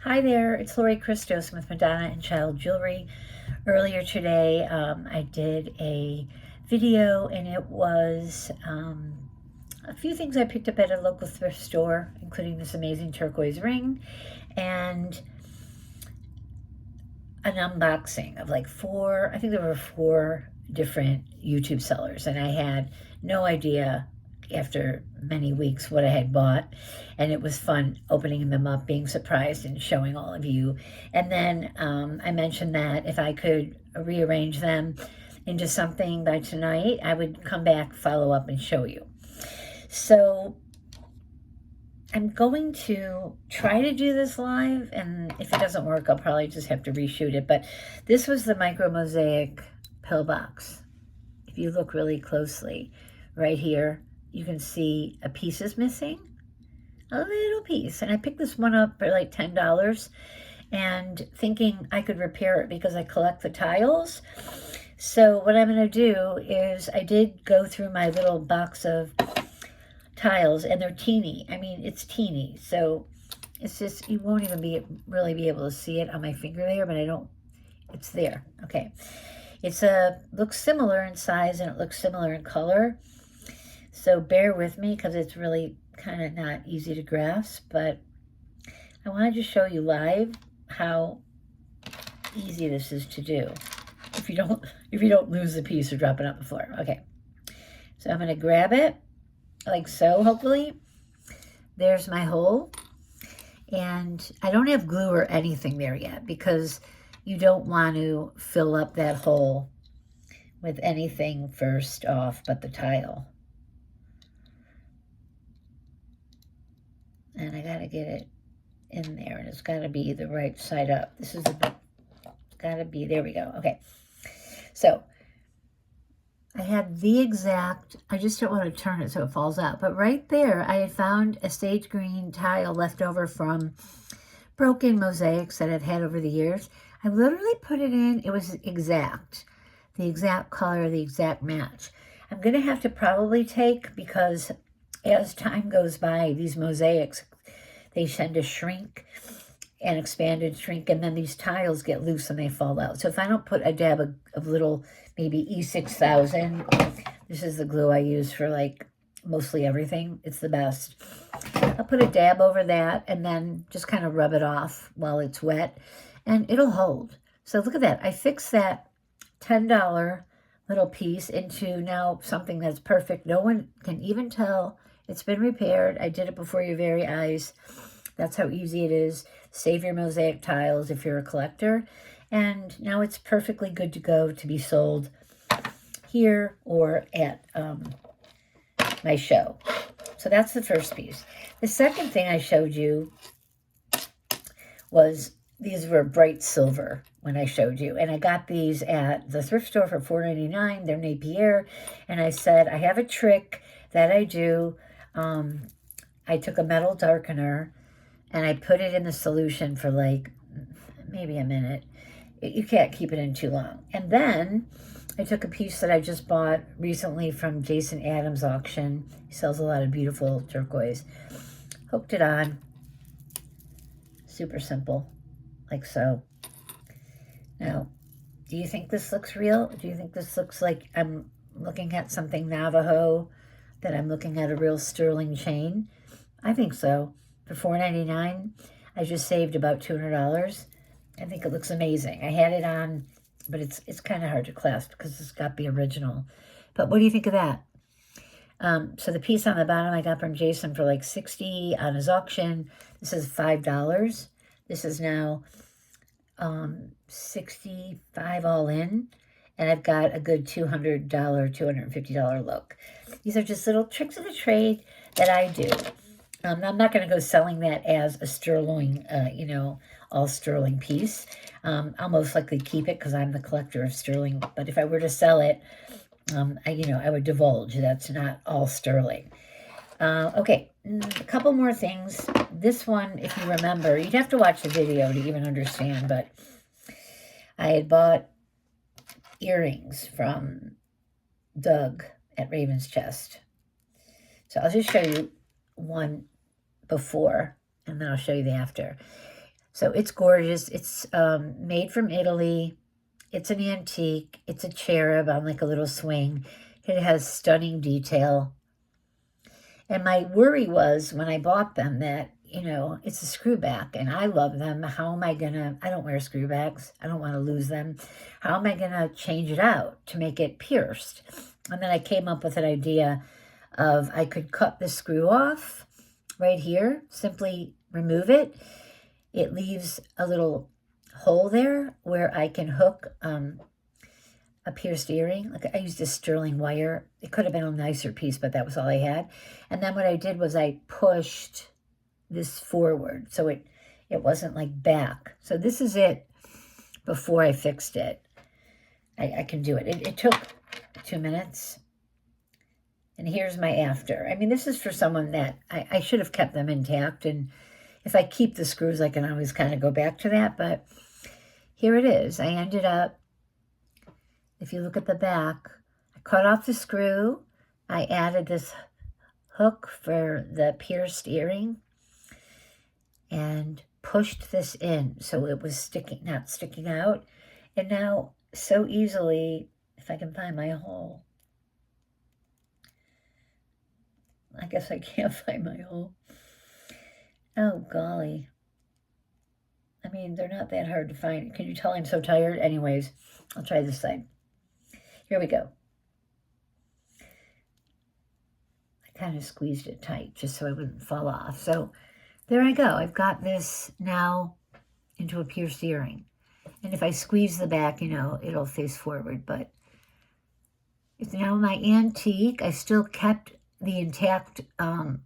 Hi there, it's Lori Christos with Madonna and Child Jewelry. Earlier today, I did a video and it was a few things I picked up at a local thrift store, including this amazing turquoise ring and an unboxing of like four, I think there were four different YouTube sellers, and I had no idea after many weeks what I had bought, and it was fun opening them up, being surprised, and showing all of you. And then I mentioned that if I could rearrange them into something by tonight, I would come back, follow up, and show you. So I'm going to try to do this live, and if it doesn't work, I'll probably just have to reshoot it. But this was the micro Mosaic pillbox. If you look really closely, right here, you can see a piece is missing, a little piece. And I picked this one up for like $10 and thinking I could repair it because I collect the tiles. So what I'm going to do is I did go through my little box of tiles, and they're teeny. I mean, it's teeny, so it's just, you won't even really be able to see it on my finger there, but it's there. Okay, it's looks similar in size and it looks similar in color, so bear with me because it's really kind of not easy to grasp, but I wanted to show you live how easy this is to do if you don't lose the piece or drop it on the floor. Okay, so I'm going to grab it like so, hopefully. There's my hole. And I don't have glue or anything there yet because you don't want to fill up that hole with anything first off but the tile. And I got to get it in there, and it's got to be the right side up. This is got to be, there we go. Okay. So I had I just don't want to turn it so it falls out. But right there, I had found a sage green tile left over from broken mosaics that I've had over the years. I literally put it in. It was exact. The exact color, the exact match. I'm going to have to probably because as time goes by, these mosaics, they tend to shrink and expand and shrink, and then these tiles get loose and they fall out. So if I don't put a dab of little, maybe E6000, this is the glue I use for like mostly everything. It's the best. I'll put a dab over that and then just kind of rub it off while it's wet, and it'll hold. So look at that. I fixed that $10 little piece into now something that's perfect. No one can even tell it's been repaired. I did it before your very eyes. That's how easy it is. Save your mosaic tiles if you're a collector. And now it's perfectly good to go to be sold here or at my show. So that's the first piece. The second thing I showed you was, these were bright silver when I showed you. And I got these at the thrift store for $4.99. They're Napier. And I said, I have a trick that I do. I took a metal darkener and I put it in the solution for like maybe a minute. You can't keep it in too long. And then I took a piece that I just bought recently from Jason Adams' auction. He sells a lot of beautiful turquoise. Hooked it on. Super simple, like so. Now, do you think this looks real? Do you think this looks like I'm looking at something Navajo, that I'm looking at a real sterling chain? I think so. For $4.99, I just saved about $200. I think it looks amazing. I had it on, but it's kind of hard to clasp because it's got the original. But what do you think of that? So the piece on the bottom I got from Jason for like $60 on his auction. This is $5. This is now $65 all in. And I've got a good $200, $250 look. These are just little tricks of the trade that I do. I'm not going to go selling that as a sterling, all sterling piece. I'll most likely keep it because I'm the collector of sterling. But if I were to sell it, I would divulge that's not all sterling. Okay, a couple more things. This one, if you remember, you'd have to watch the video to even understand, but I had bought earrings from Doug at Raven's Chest. So I'll just show you one before, and then I'll show you the after. So it's gorgeous. It's made from Italy. It's an antique. It's a cherub on like a little swing. It has stunning detail. And my worry was when I bought them that, it's a screw back and I love them. How am I gonna, I don't wear screw backs. I don't want to lose them. How am I gonna change it out to make it pierced? And then I came up with an idea of I could cut the screw off right here, simply remove it. It leaves a little hole there where I can hook a pierced earring. Like I used a sterling wire. It could have been a nicer piece, but that was all I had. And then what I did was I pushed this forward so it wasn't like back. So this is it before I fixed it. I can do it. It took 2 minutes. And here's my after. I mean, this is for someone that I should have kept them intact. And if I keep the screws, I can always kind of go back to that. But here it is. I ended up, if you look at the back, I cut off the screw. I added this hook for the pierced earring and pushed this in so it was not sticking out. And now so easily, if I can find my hole. I guess I can't find my hole. Oh, golly. I mean, they're not that hard to find. Can you tell I'm so tired? Anyways, I'll try this side. Here we go. I kind of squeezed it tight just so it wouldn't fall off. So there I go. I've got this now into a pierced earring. And if I squeeze the back, it'll face forward. But it's now my antique. I still kept the intact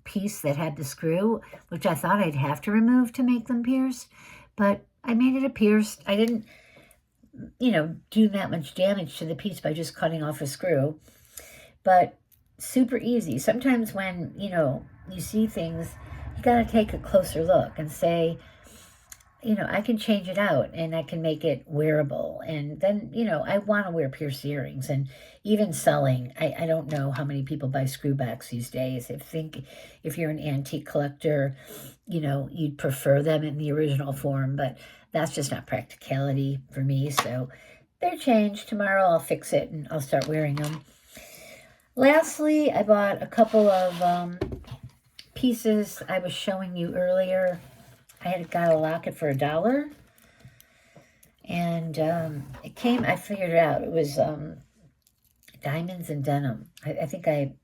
piece that had the screw, which I thought I'd have to remove to make them pierced. But I made it a pierced. I didn't, do that much damage to the piece by just cutting off a screw. But super easy. Sometimes when, you see things, you got to take a closer look and say, I can change it out and I can make it wearable. And then, I want to wear pierced earrings. And even selling, I don't know how many people buy screwbacks these days. I think if you're an antique collector, you'd prefer them in the original form. But that's just not practicality for me. So they're changed. Tomorrow I'll fix it and I'll start wearing them. Lastly, I bought a couple of pieces I was showing you earlier. I had got a locket for $1. And it came, I figured it out. It was diamonds and denim. I think I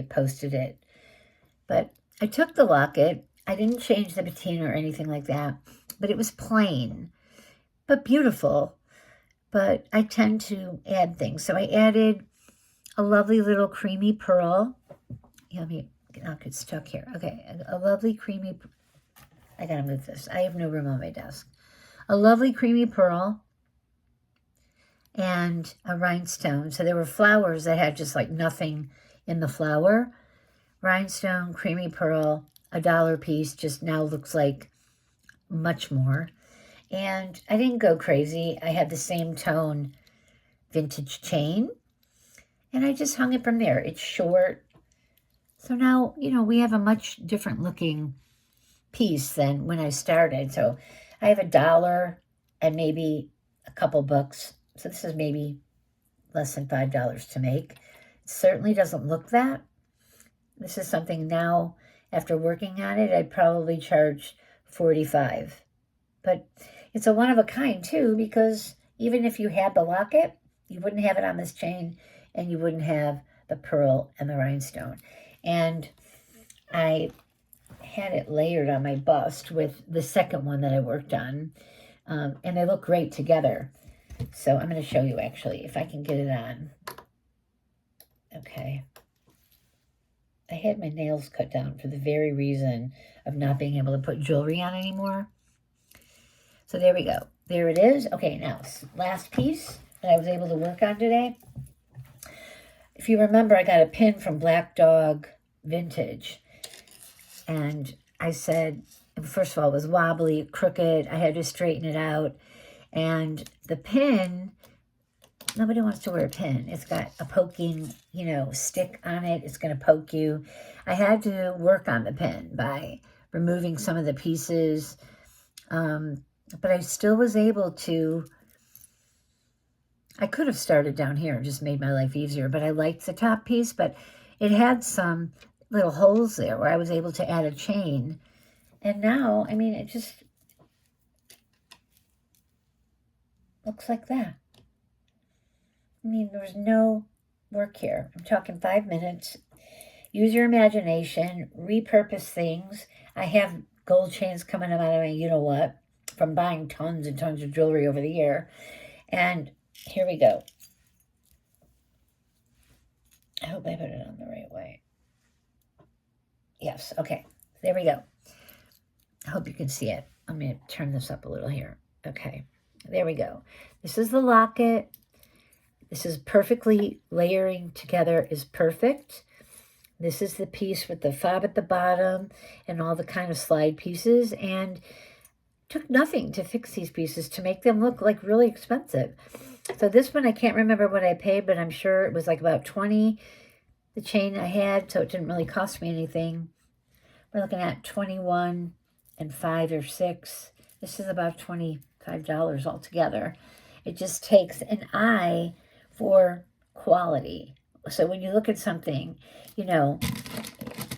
posted it. But I took the locket. I didn't change the patina or anything like that. But it was plain, but beautiful. But I tend to add things. So I added a lovely little creamy pearl. I'll get stuck here. Okay, a lovely creamy, I gotta move this. I have no room on my desk. A lovely creamy pearl and a rhinestone. So there were flowers that had just like nothing in the flower. Rhinestone, creamy pearl, $1 piece, just now looks like much more. And I didn't go crazy. I had the same tone vintage chain. And I just hung it from there. It's short. So now, we have a much different looking piece than when I started. So I have $1 and maybe a couple bucks. So this is maybe less than $5 to make. It certainly doesn't look that. This is something now, after working on it, I'd probably charge $45. But it's a one of a kind too, because even if you had the locket, you wouldn't have it on this chain and you wouldn't have the pearl and the rhinestone. And I had it layered on my bust with the second one that I worked on. And they look great together. So I'm going to show you actually, if I can get it on. Okay. I had my nails cut down for the very reason of not being able to put jewelry on anymore. So there we go. There it is. Okay, now last piece that I was able to work on today. If you remember, I got a pin from Black Dog Vintage. And I said, first of all, it was wobbly, crooked. I had to straighten it out. And the pin, nobody wants to wear a pin. It's got a poking, stick on it. It's going to poke you. I had to work on the pin by removing some of the pieces. but I still was able to, I could have started down here and just made my life easier, but I liked the top piece, but it had some little holes there where I was able to add a chain. And now, I mean, it just looks like that. I mean, there's no work here. I'm talking 5 minutes. Use your imagination, repurpose things. I have gold chains coming out of my you-know-what from buying tons and tons of jewelry over the year. And here we go. I hope I put it on the right way. Yes, okay. There we go. I hope you can see it. I'm going to turn this up a little here. Okay, there we go. This is the locket. This is perfectly layering together is perfect. This is the piece with the fob at the bottom and all the kind of slide pieces, and took nothing to fix these pieces to make them look like really expensive. So this one, I can't remember what I paid, but I'm sure it was like about 20, the chain I had, so it didn't really cost me anything. We're looking at 21 and 5 or 6. This is about $25 altogether. It just takes an eye for quality. So when you look at something, you know,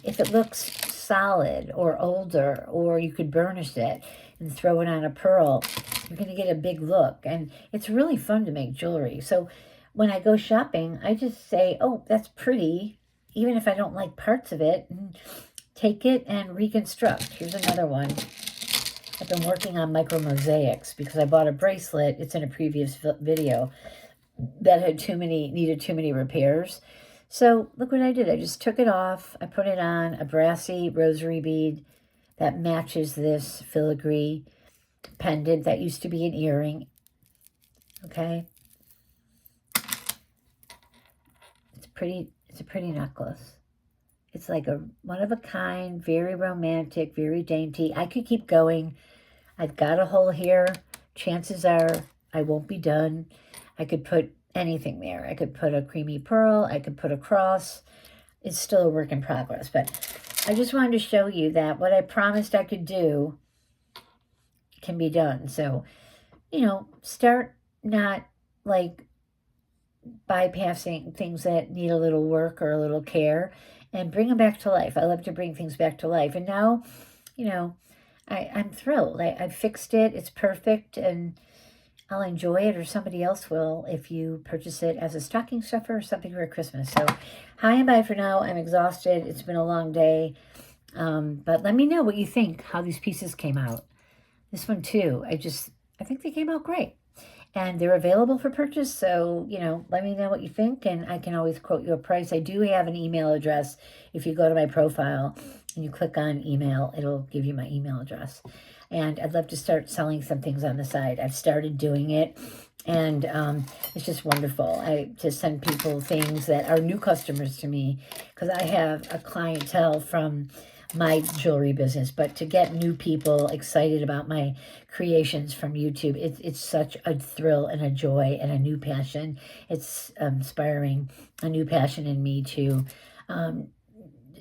if it looks solid or older, or you could burnish it and throw it on a pearl, you're going to get a big look. And it's really fun to make jewelry. So when I go shopping, I just say, oh, that's pretty, even if I don't like parts of it, and take it and reconstruct. Here's another one. I've been working on micro mosaics because I bought a bracelet. It's in a previous video that had needed too many repairs. So look what I did. I just took it off. I put it on a brassy rosary bead that matches this filigree pendant that used to be an earring. Okay. It's a pretty necklace. It's like a one of a kind, very romantic, very dainty. I could keep going. I've got a hole here. Chances are I won't be done. I could put anything there. I could put a creamy pearl. I could put a cross. It's still a work in progress, but I just wanted to show you that what I promised I could do can be done. So, you know, start not like bypassing things that need a little work or a little care, and bring them back to life. I love to bring things back to life. And now, you know, I'm thrilled. I fixed it. It's perfect, and I'll enjoy it, or somebody else will if you purchase it as a stocking stuffer or something for Christmas. So hi and bye for now. I'm exhausted. It's been a long day. But let me know what you think, how these pieces came out. This one too, I think they came out great. And they're available for purchase, so, you know, let me know what you think, and I can always quote you a price. I do have an email address. If you go to my profile and you click on email, it'll give you my email address. And I'd love to start selling some things on the side. I've started doing it, and it's just wonderful. I just send people things that are new customers to me, because I have a clientele from my jewelry business, but to get new people excited about my creations from YouTube, it's such a thrill and a joy and a new passion. It's inspiring a new passion in me to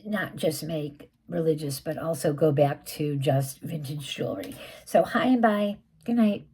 not just make religious, but also go back to just vintage jewelry. So hi and bye. Good night.